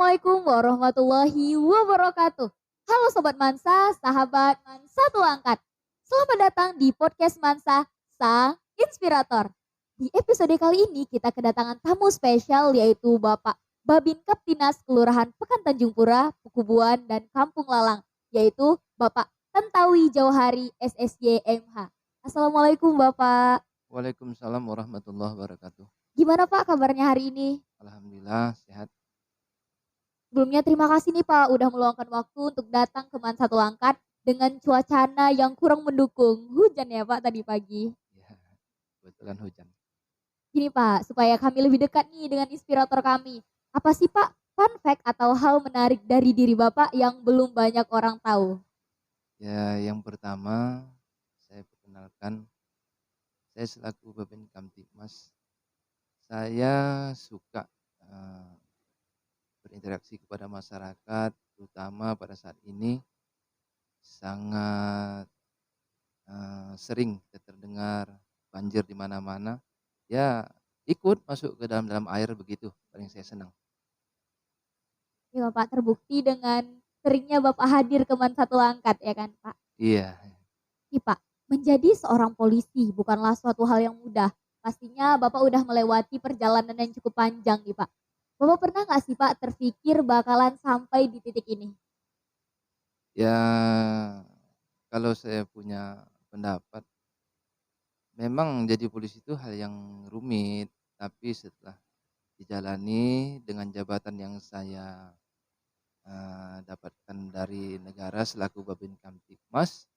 Assalamualaikum warahmatullahi wabarakatuh. Halo Sobat Mansa, sahabat Mansa Angkat. Selamat datang di podcast Mansa, Sang Inspirator. Di episode kali ini kita kedatangan tamu spesial yaitu Bapak Babin Kaptinas Kelurahan Pekan Tanjung Pura, Pukubuan, dan Kampung Lalang, yaitu Bapak Tantawi Jauhari SSY MH. Assalamualaikum Bapak. Waalaikumsalam warahmatullahi wabarakatuh. Gimana Pak kabarnya hari ini? Alhamdulillah sehat. Sebelumnya terima kasih nih Pak udah meluangkan waktu untuk datang ke Mansa Angkat dengan cuacana yang kurang mendukung. Hujan ya Pak tadi pagi. Ya, kebetulan hujan. Gini Pak, supaya kami lebih dekat nih dengan inspirator kami. Apa sih Pak fun fact atau hal menarik dari diri Bapak yang belum banyak orang tahu? Ya, yang pertama saya perkenalkan, saya selaku Babin Kamtibmas, saya suka berinteraksi kepada masyarakat, terutama pada saat ini sangat sering kita terdengar banjir di mana-mana. Ya, ikut masuk ke dalam air begitu, paling saya senang. Ya Bapak terbukti dengan seringnya Bapak hadir ke Mansa Angkat ya kan Pak? Iya. Nih Pak, menjadi seorang polisi bukanlah suatu hal yang mudah. Pastinya Bapak udah melewati perjalanan yang cukup panjang nih Pak. Bapak pernah nggak sih Pak terpikir bakalan sampai di titik ini? Ya, kalau saya punya pendapat, memang jadi polisi itu hal yang rumit, tapi setelah dijalani dengan jabatan yang saya dapatkan dari negara selaku Babin Kamtibmas,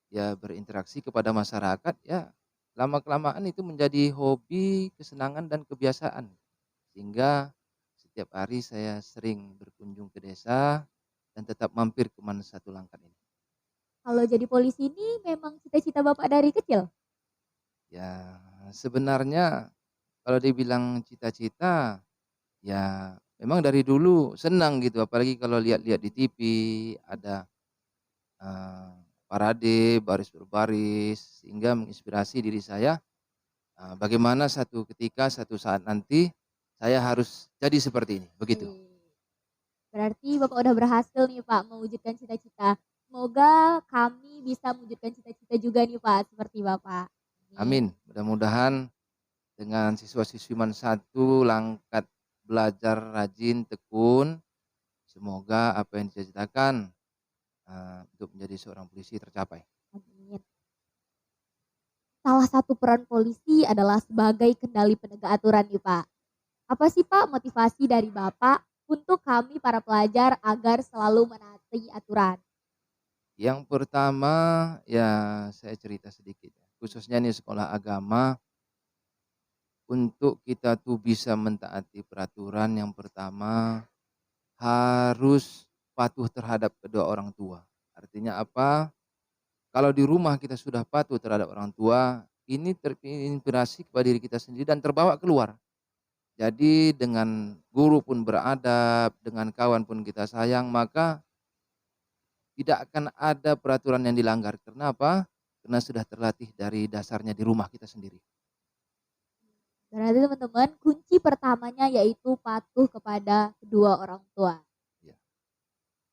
ya berinteraksi kepada masyarakat, ya lama-kelamaan itu menjadi hobi, kesenangan dan kebiasaan. Sehingga setiap hari saya sering berkunjung ke desa dan tetap mampir ke Satu Langkat ini. Kalau jadi polisi ini memang cita-cita Bapak dari kecil? Ya, sebenarnya kalau dibilang cita-cita, ya memang dari dulu senang gitu, apalagi kalau lihat-lihat di TV ada eee, parade baris berbaris, sehingga menginspirasi diri saya, bagaimana satu ketika, satu saat nanti saya harus jadi seperti ini, begitu. Wih, berarti Bapak udah berhasil nih Pak mewujudkan cita-cita. Semoga kami bisa mewujudkan cita-cita juga nih Pak seperti Bapak. Amin. Amin, mudah-mudahan dengan siswa-siswi Satu Langkat belajar rajin, tekun, semoga apa yang dicita-citakan untuk menjadi seorang polisi tercapai. Amin. Salah satu peran polisi adalah sebagai kendali penegak aturan nih Pak. Apa sih Pak motivasi dari Bapak untuk kami para pelajar agar selalu menaati aturan? Yang pertama, ya saya cerita sedikit ya, khususnya nih sekolah agama, untuk kita tuh bisa mentaati peraturan, yang pertama harus patuh terhadap kedua orang tua. Artinya apa? Kalau di rumah kita sudah patuh terhadap orang tua, ini terinspirasi kepada diri kita sendiri dan terbawa keluar. Jadi dengan guru pun beradab, dengan kawan pun kita sayang, maka tidak akan ada peraturan yang dilanggar. Karena apa? Karena sudah terlatih dari dasarnya di rumah kita sendiri. Berarti teman-teman kunci pertamanya yaitu patuh kepada kedua orang tua. Ya.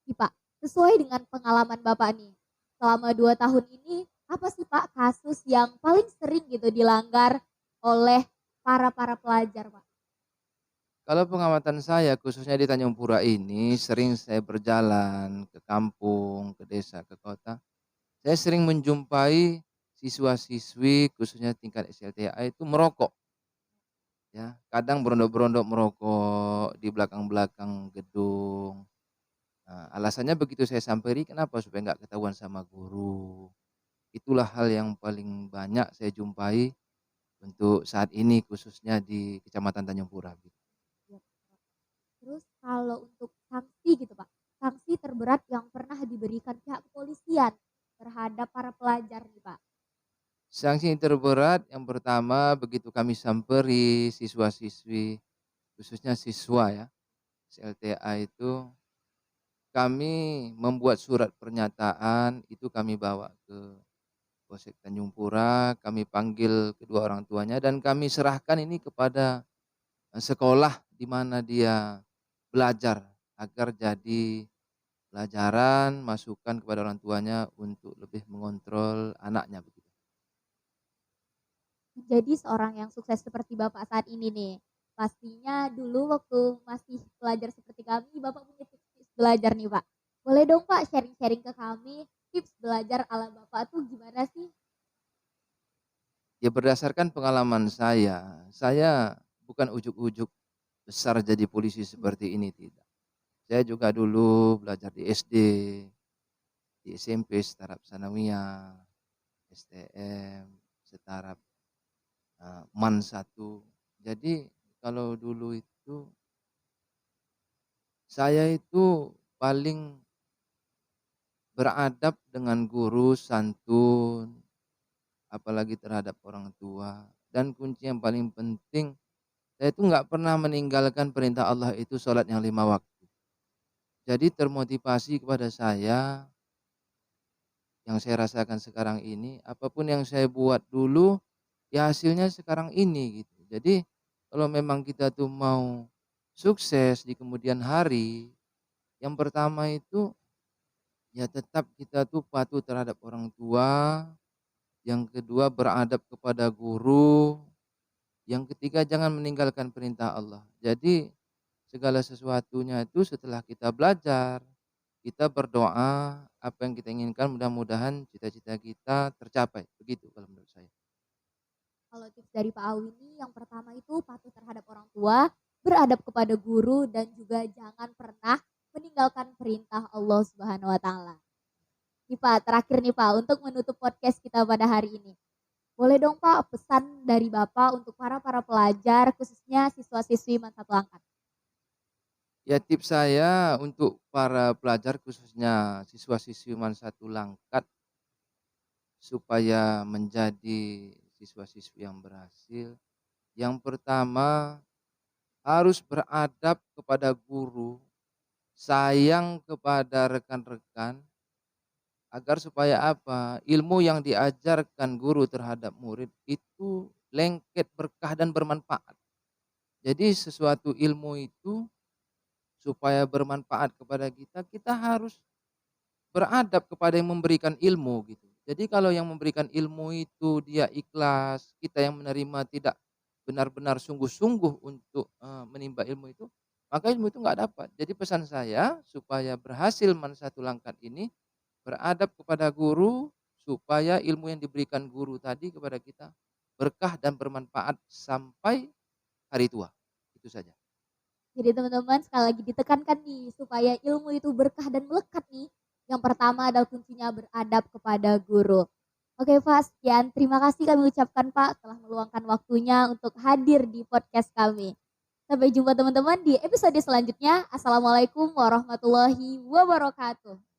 Nih Pak, sesuai dengan pengalaman Bapak nih, selama 2 tahun ini apa sih Pak kasus yang paling sering gitu dilanggar oleh para pelajar Pak? Kalau pengamatan saya khususnya di Tanjung Pura ini, sering saya berjalan ke kampung, ke desa, ke kota. Saya sering menjumpai siswa-siswi khususnya tingkat SLTA itu merokok. Ya, kadang berondok-berondok merokok di belakang-belakang gedung. Nah, alasannya begitu saya sampaikan, kenapa? Supaya nggak ketahuan sama guru. Itulah hal yang paling banyak saya jumpai untuk saat ini khususnya di Kecamatan Tanjung Pura. Gitu. Ya, Pak. Terus kalau untuk sanksi gitu Pak, sanksi terberat yang pernah diberikan pihak kepolisian terhadap para pelajar nih Pak. Sanksi terberat yang pertama begitu kami samperi siswa-siswi, khususnya siswa ya, SLTA itu, kami membuat surat pernyataan, itu kami bawa ke Polsek Tanjung Pura, kami panggil kedua orang tuanya dan kami serahkan ini kepada sekolah di mana dia belajar. agar jadi pelajaran, masukan kepada orang tuanya untuk lebih mengontrol anaknya begitu. Menjadi seorang yang sukses seperti Bapak saat ini nih, pastinya dulu waktu masih pelajar seperti kami, Bapak punya tips-tips belajar nih, Pak. Boleh dong, Pak, sharing-sharing ke kami tips belajar ala Bapak tuh gimana sih? Ya berdasarkan pengalaman saya bukan ujuk-ujuk besar jadi polisi seperti ini, tidak. Saya juga dulu belajar di SD, di SMP setaraf sanawiyah, STM, setaraf MAN 1. Jadi kalau dulu itu saya itu paling beradab dengan guru, santun, apalagi terhadap orang tua. Dan kunci yang paling penting, saya itu nggak pernah meninggalkan perintah Allah itu sholat yang 5 waktu. Jadi termotivasi kepada saya, yang saya rasakan sekarang ini, apapun yang saya buat dulu, ya hasilnya sekarang ini gitu. Jadi kalau memang kita tuh mau sukses di kemudian hari, yang pertama itu ya tetap kita tuh patuh terhadap orang tua, yang kedua beradab kepada guru, yang ketiga jangan meninggalkan perintah Allah. Jadi segala sesuatunya itu setelah kita belajar, kita berdoa, apa yang kita inginkan mudah-mudahan cita-cita kita tercapai. Begitu kalau menurut saya. Kalau tips dari Pak Awi ini yang pertama itu patuh terhadap orang tua, beradab kepada guru dan juga jangan pernah meninggalkan perintah Allah Subhanahu wa taala. Nih Pak, terakhir nih Pak untuk menutup podcast kita pada hari ini. Boleh dong Pak pesan dari Bapak untuk para pelajar khususnya siswa-siswi Mata Angkat. Ya tips saya untuk para pelajar khususnya siswa-siswi Satu Langkat supaya menjadi siswa-siswi yang berhasil. Yang pertama harus beradab kepada guru, sayang kepada rekan-rekan, agar supaya apa? Ilmu yang diajarkan guru terhadap murid itu lengket, berkah dan bermanfaat. Jadi sesuatu ilmu itu supaya bermanfaat kepada kita, kita harus beradab kepada yang memberikan ilmu gitu. Jadi kalau yang memberikan ilmu itu dia ikhlas, kita yang menerima tidak benar-benar sungguh-sungguh untuk menimba ilmu itu, maka ilmu itu nggak dapat. Jadi pesan saya supaya berhasil Satu Langkat ini beradab kepada guru supaya ilmu yang diberikan guru tadi kepada kita berkah dan bermanfaat sampai hari tua. Itu saja. Jadi teman-teman sekali lagi ditekankan nih supaya ilmu itu berkah dan melekat nih. Yang pertama adalah kuncinya beradab kepada guru. Oke Pak, sekian. Terima kasih kami ucapkan Pak telah meluangkan waktunya untuk hadir di podcast kami. Sampai jumpa teman-teman di episode selanjutnya. Assalamualaikum warahmatullahi wabarakatuh.